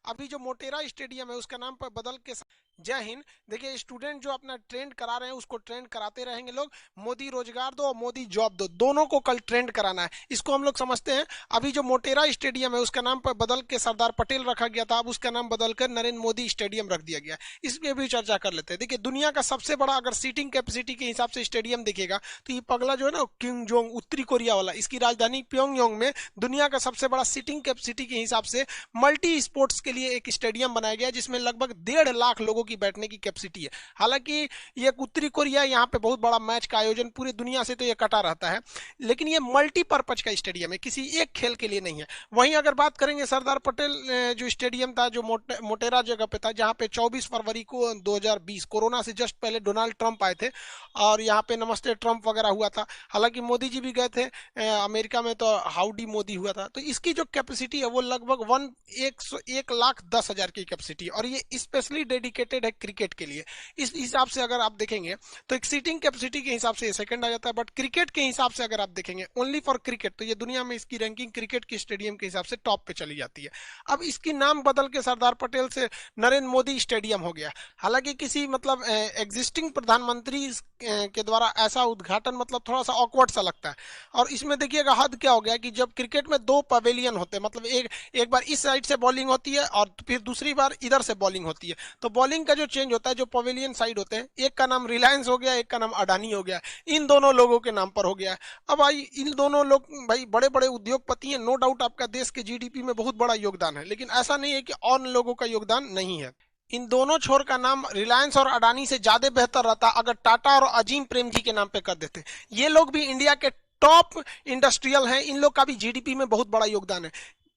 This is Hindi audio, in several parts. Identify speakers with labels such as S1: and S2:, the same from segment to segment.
S1: अभी जो मोटेरा स्टेडियम है उसका नाम पर बदल के जय हिंद। देखिए स्टूडेंट जो अपना ट्रेंड करा रहे हैं उसको ट्रेंड कराते रहेंगे लोग। मोदी रोजगार दो और मोदी जॉब दो, दोनों को कल ट्रेंड कराना है, इसको हम लोग समझते हैं। अभी जो मोटेरा स्टेडियम है उसका नाम पर बदल के सरदार पटेल रखा गया था, अब उसका नाम बदलकर नरेंद्र मोदी स्टेडियम रख दिया गया। इस पे भी चर्चा कर लेते हैं। देखिए दुनिया का सबसे बड़ा अगर सीटिंग कैपेसिटी के हिसाब से स्टेडियम देखिएगा तो ये पगला जो है ना किम जोंग उत्तरी कोरिया वाला, इसकी राजधानी प्योंगयांग में दुनिया का सबसे बड़ा सीटिंग कैपेसिटी के हिसाब से मल्टी स्पोर्ट्स के लिए एक स्टेडियम बनाया गया जिसमें लगभग 1.5 लाख लोगों की बैठने की कैपेसिटी है। हालांकि ये उत्तरी कोरिया, यहाँ पे बहुत बड़ा मैच का आयोजन पूरी दुनिया से तो ये कटा रहता है, लेकिन ये मल्टीपर्पज का स्टेडियम है, किसी एक खेल के लिए नहीं है। वहीं अगर बात करेंगे सरदार पटेल जो स्टेडियम था जो मोटेरा जगह पे था, जहाँ पे 24 फरवरी को 2020 कोरोना से जस्ट पहले डोनाल्ड ट्रंप आए थे और यहाँ पे नमस्ते ट्रंप वगैरह हुआ था। हालांकि मोदी जी भी गए थे अमेरिका में, तो हाउडी मोदी हुआ था। तो इसकी जो कैपेसिटी है वो लगभग 1,10,000 की कैपेसिटी है और ये स्पेशली डेडिकेटेड है क्रिकेट के लिए। इस हिसाब से अगर आप देखेंगे तो एक सीटिंग कैपेसिटी के हिसाब से ये सेकंड आ जाता है, बट क्रिकेट के हिसाब से अगर आप देखेंगे ओनली फॉर क्रिकेट तो ये दुनिया में इसकी रैंकिंग क्रिकेट के स्टेडियम के हिसाब से टॉप पे चली जाती है। अब इसकी नाम बदल के सरदार पटेल से नरेंद्र मोदी स्टेडियम हो गया। हालांकि किसी मतलब एग्जिस्टिंग प्रधानमंत्री के द्वारा ऐसा उद्घाटन मतलब थोड़ा सा ऑकवर्ड सा लगता है। और इसमें देखिएगा हद क्या हो गया कि जब क्रिकेट में 2 पवेलियन होते हैं, मतलब एक बार इस साइड से बॉलिंग होती है और फिर दूसरी बार इधर से बॉलिंग होती है, तो बॉलिंग का जो चेंज होता है, जो पवेलियन साइड होते हैं, एक का नाम रिलायंस हो गया, एक का नाम अडानी हो गया, इन दोनों लोगों के नाम पर हो गया। अब भाई इन दोनों लोग भाई बड़े बड़े उद्योगपति हैं, नो डाउट आपका देश के जीडीपी में बहुत बड़ा योगदान है, लेकिन ऐसा नहीं है कि और लोगों का योगदान नहीं है। इन दोनों छोर का नाम रिलायंस और अडानी से ज्यादा बेहतर रहता अगर टाटा और अजीम प्रेम जी के नाम पे कर देते। ये लोग भी इंडिया के टॉप इंडस्ट्रियल हैं, इन लोग का भी जीडीपी में बहुत बड़ा योगदान है।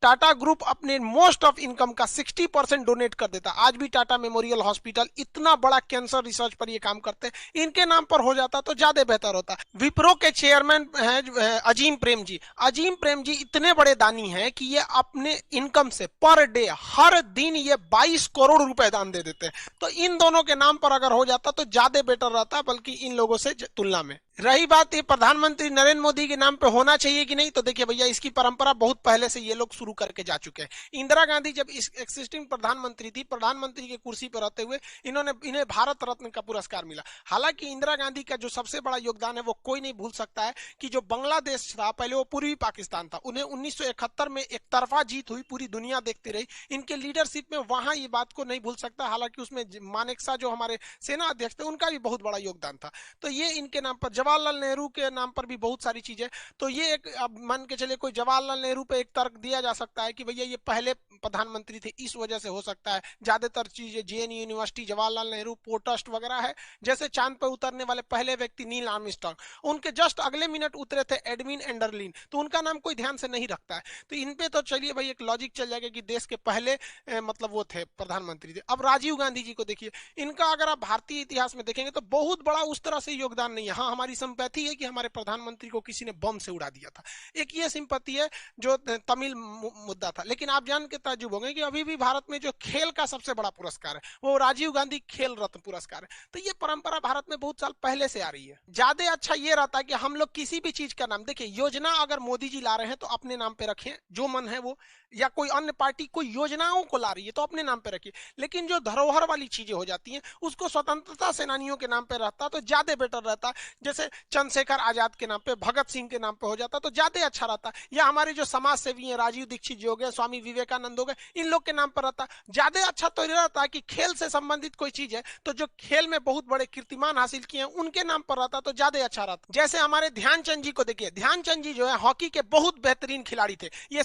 S1: टाटा ग्रुप अपने मोस्ट ऑफ इनकम का 60% डोनेट कर देता। आज भी टाटा मेमोरियल हॉस्पिटल इतना बड़ा कैंसर रिसर्च पर ये काम करते हैं, इनके नाम पर हो जाता तो ज्यादा बेहतर होता। विप्रो के चेयरमैन हैं अजीम प्रेम जी। अजीम प्रेम जी इतने बड़े दानी हैं कि ये अपने इनकम से पर डे हर दिन ये 22 करोड़ रुपए दान दे देते हैं। तो इन दोनों के नाम पर अगर हो जाता तो ज्यादा बेटर रहता, बल्कि इन लोगों से तुलना में। रही बात ये प्रधानमंत्री नरेंद्र मोदी के नाम पे होना चाहिए कि नहीं, तो देखिए भैया इसकी परंपरा बहुत पहले से ये लोग शुरू करके जा चुके हैं। इंदिरा गांधी जब इस एक्सिस्टिंग प्रधानमंत्री थी, प्रधानमंत्री की कुर्सी पर रहते हुए इन्हें भारत रत्न का पुरस्कार मिला। हालांकि इंदिरा गांधी का जो सबसे बड़ा योगदान है वो कोई नहीं भूल सकता है कि जो बांग्लादेश था पहले वो पूर्वी पाकिस्तान था, उन्हें 1971 में एक तरफा जीत हुई, पूरी दुनिया देखती रही। इनके लीडरशिप में वहां ये बात को नहीं भूल सकता। हालांकि उसमें मानेकशॉ जो हमारे सेना अध्यक्ष थे उनका भी बहुत बड़ा योगदान था। तो ये इनके नाम पर, जवाहरलाल नेहरू के नाम पर भी बहुत सारी चीजें। तो ये एक, अब मान के चले कोई जवाहरलाल नेहरू पे एक तर्क दिया जा सकता है कि भैया ये पहले प्रधानमंत्री थे इस वजह से हो सकता है। ज्यादातर चीजें JNU university, Jawaharlal Nehru port trust वगैरह है। जैसे चांद पर उतरने वाले पहले व्यक्ति नील आर्मस्ट्रांग, उनके जस्ट अगले मिनट उतरे थे एडविन एंडरलिन, तो उनका नाम कोई ध्यान से नहीं रखता है। तो इन पे तो चलिए भाई एक लॉजिक चल जाएगा कि देश के पहले मतलब वो थे प्रधानमंत्री थे। अब राजीव गांधी जी को देखिए, इनका अगर आप भारतीय इतिहास में देखेंगे तो बहुत बड़ा उस तरह से योगदान नहीं है। हाँ, हमारी सिंपैथी है कि हमारे प्रधानमंत्री को किसी ने बम से उड़ा दिया था, एक ये सिंपैथी है जो तमिल मुद्दा था। लेकिन आप जान के ताज्जुब होंगे कि अभी भी भारत में जो खेल का सबसे बड़ा पुरस्कार है वो राजीव गांधी खेल रत्न पुरस्कार है। तो ये परंपरा भारत में बहुत साल पहले से आ रही है। ज्यादा अच्छा ये रहता है कि हम लोग किसी भी चीज का नाम, देखिए योजना अगर मोदी जी ला रहे हैं तो अपने नाम पे रखें जो मन है वो, या कोई अन्य पार्टी कोई योजनाओं को ला रही है तो अपने नाम पे रखिए। लेकिन जो धरोहर वाली चीजें हो जाती हैं उसको स्वतंत्रता सेनानियों के नाम पे रहता तो ज्यादा बेटर रहता। जैसे चंद्रशेखर आजाद के नाम पे, भगत सिंह के नाम पे हो जाता तो ज्यादा अच्छा रहता। या हमारे जो समाज सेवी हैं, राजीव दीक्षित जी हो गए, स्वामी विवेकानंद हो गए, इन लोग के नाम पर रहता। ज्यादा अच्छा तो रहता है कि खेल से संबंधित कोई चीज है तो जो खेल में बहुत बड़े कीर्तिमान हासिल किए हैं उनके नाम पर रहता तो ज्यादा अच्छा रहता। जैसे हमारे ध्यानचंद जी को देखिए, ध्यानचंद जी जो है हॉकी के बहुत बेहतरीन खिलाड़ी थे। ये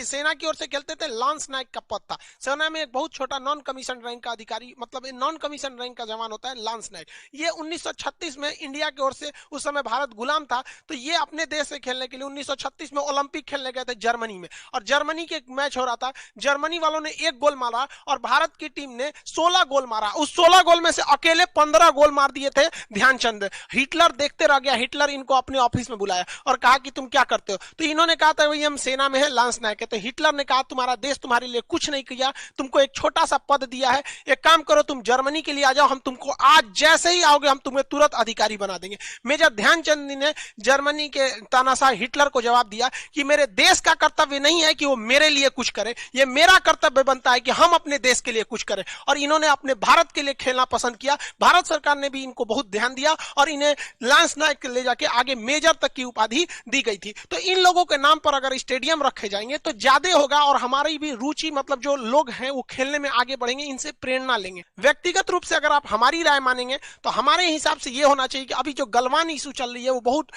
S1: सेना की ओर से खेलते थे, लांस नायक का पद था। सेना में एक बहुत छोटा नॉन कमीशन रैंक का अधिकारी, मतलब नॉन कमीशन रैंक का जवान होता है लांस नायक। ये 1936 में इंडिया की ओर से, उस समय भारत गुलाम था, तो ये अपने देश से खेलने के लिए 1936 में ओलंपिक खेलने गए थे जर्मनी में। और जर्मनी के मैच हो रहा था, जर्मनी वालों ने 1 गोल मारा और भारत की टीम ने 16 गोल मारा। उस 16 गोल में से अकेले 15 गोल मार दिए थे ध्यानचंद। हिटलर देखते रह गया। हिटलर इनको अपने ऑफिस में बुलाया और कहा कि तुम क्या करते हो, तो इन्होंने कहा था भाई हम सेना में है, लांस नायक है। तो हिटलर ने कहा तुम्हारा देश तुम्हारे लिए कुछ नहीं किया, तुमको एक छोटा सा पद दिया है, एक काम करो तुम जर्मनी के लिए आ जाओ, हम तुमको आज जैसे ही आओगे हम तुम्हें तुरंत अधिकारी बना देंगे। लेंगे। मेजर ध्यानचंद जी ने जर्मनी के तानाशाह हिटलर को जवाब दिया कि मेरे देश का कर्तव्य नहीं है कि वो मेरे लिए कुछ करे, ये मेरा कर्तव्य बनता है कि हम अपने देश के लिए कुछ करें। और इन्होंने अपने भारत के लिए खेलना पसंद किया। भारत सरकार ने भी इनको बहुत ध्यान दिया और इन्हें लांस नायक ले जाके आगे मेजर तक की उपाधि दी गई थी। तो इन लोगों के नाम पर अगर स्टेडियम रखे जाएंगे तो ज्यादा होगा और हमारी भी रुचि, मतलब जो लोग हैं वो खेलने में आगे बढ़ेंगे, इनसे प्रेरणा लेंगे। व्यक्तिगत रूप से अगर आप हमारी राय मानेंगे तो हमारे हिसाब से ये होना चाहिए कि अभी जो गलवान इशू चल रही है वो बहुत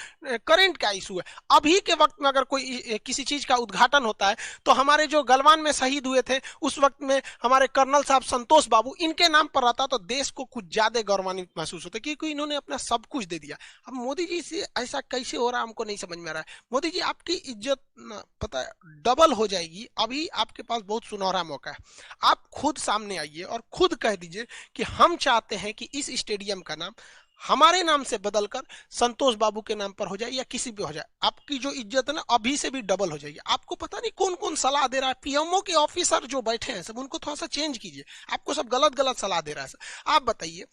S1: करंट का इशू है। अभी के वक्त में अगर कोई किसी चीज का उद्घाटन होता है तो हमारे जो गलवान में शहीद हुए थे उस वक्त में हमारे कर्नल साहब संतोष बाबू, इनके नाम पर रहता तो देश को कुछ ज्यादा गौरवान्वित महसूस होता, क्योंकि इन्होंने अपना सब कुछ दे दिया। अब मोदी जी से ऐसा कैसे हो रहा है हमको नहीं समझ में आ रहा है। मोदी जी आपकी इज्जत पता है डबल हो जाएगी। अभी आपके पास बहुत सुनहरा मौका है, आप खुद सामने आइए और खुद कह दीजिए कि हम चाहते हैं कि इस स्टेडियम का नाम हमारे नाम से बदलकर संतोष बाबू के नाम पर हो जाए या किसी भी हो जाए। आपकी जो इज्जत है ना अभी से भी डबल हो जाएगी। आपको पता नहीं कौन कौन सलाह दे रहा है, पीएमओ के ऑफिसर जो बैठे हैं सब, उनको थोड़ा सा चेंज कीजिए। आपको सब गलत गलत सलाह दे रहा है सर। आप बताइए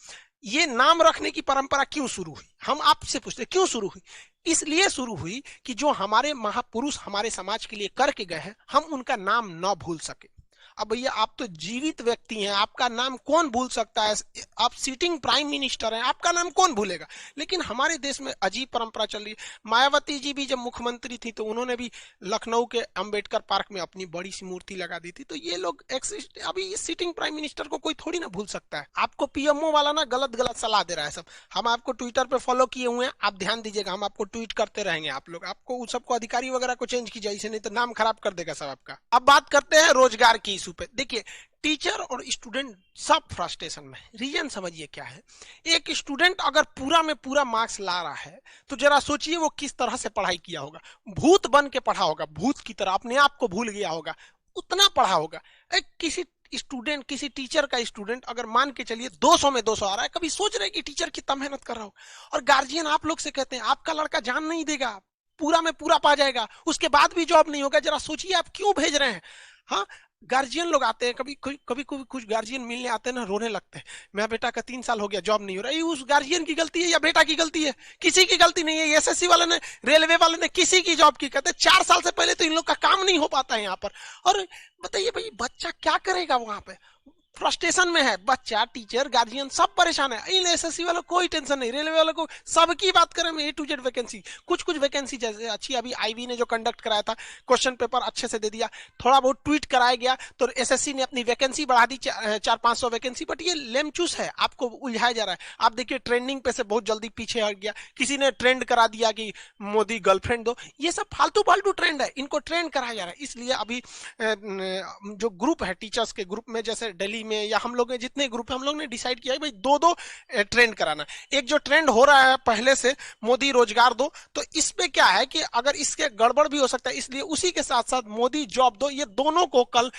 S1: ये नाम रखने की परंपरा क्यों शुरू हुई? हम आपसे पूछते क्यों शुरू हुई? इसलिए शुरू हुई कि जो हमारे महापुरुष हमारे समाज के लिए करके गए हैं हम उनका नाम न भूल सके। अब भैया आप तो जीवित व्यक्ति हैं, आपका नाम कौन भूल सकता है? आप सिटिंग प्राइम मिनिस्टर हैं, आपका नाम कौन भूलेगा? लेकिन हमारे देश में अजीब परंपरा चल रही है। मायावती जी भी जब मुख्यमंत्री थी तो उन्होंने भी लखनऊ के अंबेडकर पार्क में अपनी बड़ी सी मूर्ति लगा दी थी। तो ये लोग एक्सिस्ट, अभी इस सिटिंग प्राइम मिनिस्टर को कोई थोड़ी ना भूल सकता है। आपको पीएमओ वाला ना गलत गलत सलाह दे रहा है सब। हम आपको ट्विटर पे फॉलो किए हुए हैं, आप ध्यान दीजिएगा, हम आपको ट्वीट करते रहेंगे। आप लोग आपको उस सबको अधिकारी वगैरह को चेंज कीजिए, इसे नहीं तो नाम खराब कर देगा सब आपका। अब बात करते हैं रोजगार की इशू पे। देखिए टीचर और स्टूडेंट सब फ्रस्ट्रेशन में। रीजन समझिए क्या है। एक स्टूडेंट अगर पूरा में पूरा मार्क्स ला रहा है तो जरा सोचिए वो किस तरह से पढ़ाई किया होगा। भूत बन के पढ़ा होगा, भूत की तरह अपने आप को भूल गया होगा, उतना पढ़ा होगा। किसी स्टूडेंट, किसी टीचर का स्टूडेंट अगर मान के चलिए 200 में 200 आ रहा है, कभी सोच रहे कि टीचर कितना मेहनत कर रहा हो। और गार्जियन आप लोग से कहते हैं आपका लड़का जान नहीं देगा, पूरा में पूरा पा जाएगा, उसके बाद भी जॉब नहीं होगा। जरा सोचिए आप क्यों भेज रहे हैं। हाँ, गार्जियन लोग आते हैं, कभी कभी कुछ गार्जियन मिलने आते हैं ना, रोने लगते हैं, मेरा बेटा का 3 साल हो गया जॉब नहीं हो रहा। ये उस गार्जियन की गलती है या बेटा की गलती है? किसी की गलती नहीं है। एसएससी वाले ने, रेलवे वाले ने किसी की जॉब की कहते 4 साल से पहले तो इन लोग का काम नहीं हो पाता है यहाँ पर। और बताइए भाई बच्चा क्या करेगा वहां पे? फ्रस्ट्रेशन में है बच्चा, टीचर, गार्जियन सब परेशान है। इन एसएससी वालों कोई टेंशन नहीं, रेलवे वालों को सबकी बात करें ए टू जेड वैकेंसी। कुछ वैकेंसी जैसे अच्छी, अभी आईबी ने जो कंडक्ट कराया था क्वेश्चन पेपर अच्छे से दे दिया, थोड़ा बहुत ट्वीट कराया गया तो एसएससी ने अपनी वैकेंसी बढ़ा दी 400-500 वैकेंसी। बट ये लेमचूस है, आपको उलझाया जा रहा है। आप देखिए ट्रेंडिंग पे से बहुत जल्दी पीछे हट गया। किसी ने ट्रेंड करा दिया कि मोदी गर्लफ्रेंड दो। ये सब फालतू फालतू ट्रेंड है, इनको ट्रेंड कराया जा रहा है। इसलिए अभी जो ग्रुप है टीचर्स के ग्रुप में, जैसे दिल्ली में या हम लोग जितने ग्रुप है, हम लोग ने डिसाइड किया है भाई 2-2 ट्रेंड कराना। एक जो ट्रेंड हो रहा है पहले से, मोदी रोजगार दो, तो इसमें क्या है कि अगर इसके गड़बड़ भी हो सकता है, इसलिए उसी के साथ साथ मोदी जॉब दो, ये दोनों को कल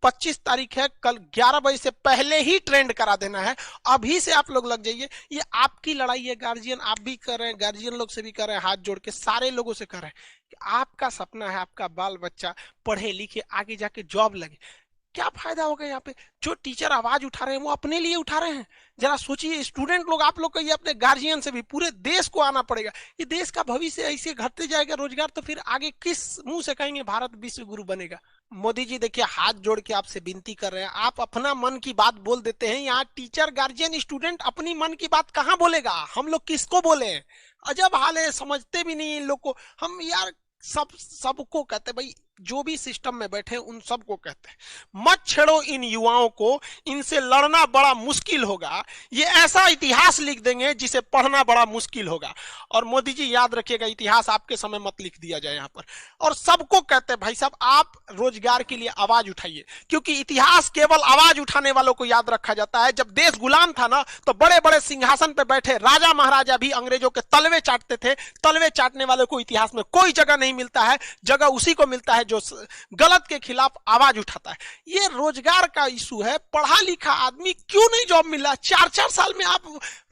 S1: 25 तारीख है, कल 11 बजे से पहले ही ट्रेंड करा देना है। अभी से आप लोग लग जाइए। ये आपकी लड़ाई है, गार्जियन आप भी कर रहे हैं, गार्जियन लोग से भी कर रहे हैं, हाथ जोड़ के सारे लोगों से कर रहे हैं कि आपका सपना है आपका बाल बच्चा पढ़े लिखे आगे जाके जॉब लगे। क्या फायदा होगा यहाँ पे? जो टीचर आवाज उठा रहे हैं वो अपने लिए उठा रहे हैं। जरा सोचिए स्टूडेंट लोग, आप लोग कहिए अपने गार्जियन से भी, पूरे देश को आना पड़ेगा। ये देश का भविष्य ऐसे घटते जाएगा रोजगार, तो फिर आगे किस मुंह से कहेंगे भारत विश्व गुरु बनेगा? मोदी जी देखिए हाथ जोड़ के आपसे विनती कर रहे हैं, आप अपना मन की बात बोल देते हैं। यहाँ टीचर, गार्जियन, स्टूडेंट अपनी मन की बात कहाँ बोलेगा? हम लोग किसको बोले? अजब हाल है, समझते भी नहीं इन लोग को। हम यार सबको कहते भाई, जो भी सिस्टम में बैठे उन सबको कहते हैं मत छेड़ो इन युवाओं को, इनसे लड़ना बड़ा मुश्किल होगा। ये ऐसा इतिहास लिख देंगे जिसे पढ़ना बड़ा मुश्किल होगा। और मोदी जी याद रखिएगा, इतिहास आपके समय मत लिख दिया जाए यहाँ पर। और सबको कहते हैं भाई साहब आप रोजगार के लिए आवाज उठाइए, क्योंकि इतिहास केवल आवाज उठाने वालों को याद रखा जाता है। जब देश गुलाम था ना, तो बड़े बड़े सिंहासन पर बैठे राजा महाराजा भी अंग्रेजों के तलवे चाटते थे। तलवे चाटने वालों को इतिहास में कोई जगह नहीं मिलता है, जगह उसी को मिलता है जो गलत के खिलाफ आवाज उठाता है। ये रोजगार का इशू है। पढ़ा लिखा आदमी क्यों नहीं जॉब मिला? 4-4 साल में आप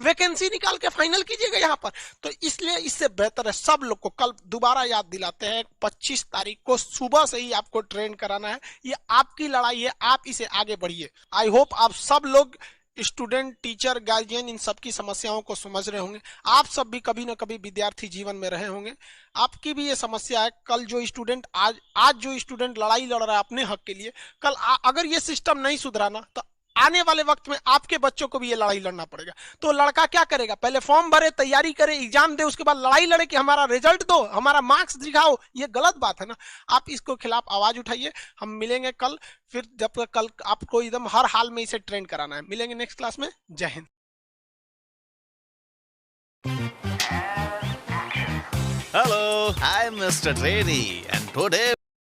S1: वैकेंसी निकाल के फाइनल कीजिएगा यहाँ पर। तो इसलिए इससे बेहतर है सब लोग को कल दोबारा याद दिलाते हैं, 25 तारीख को सुबह से ही आपको ट्रेन कराना है। ये आपकी लड़ाई है, आप इसे आगे बढ़िए। आई होप आप सब लोग स्टूडेंट, टीचर, गार्जियन इन सब की समस्याओं को समझ रहे होंगे। आप सब भी कभी ना कभी विद्यार्थी जीवन में रहे होंगे। आपकी भी ये समस्या है। कल जो स्टूडेंट आज जो स्टूडेंट लड़ाई लड़ रहा है अपने हक के लिए, कल अगर ये सिस्टम नहीं सुधरा ना, तो आने वाले वक्त में आपके बच्चों को भी ये लड़ाई लड़ना पड़ेगा। तो लड़का क्या करेगा? पहले फॉर्म भरे, तैयारी करे, एग्जाम दे, उसके बाद लड़ाई लड़े कि हमारा रिजल्ट दो, हमारा मार्क्स दिखाओ। ये गलत बात है ना। आप इसको खिलाफ आवाज उठाइए। हम मिलेंगे कल, फिर जब कल आपको एकदम हर हाल में इसे ट्रेंड कराना है। मिलेंगे नेक्स्ट क्लास में। जय Hind.
S2: Hello, I'm Mr. Trainee, and today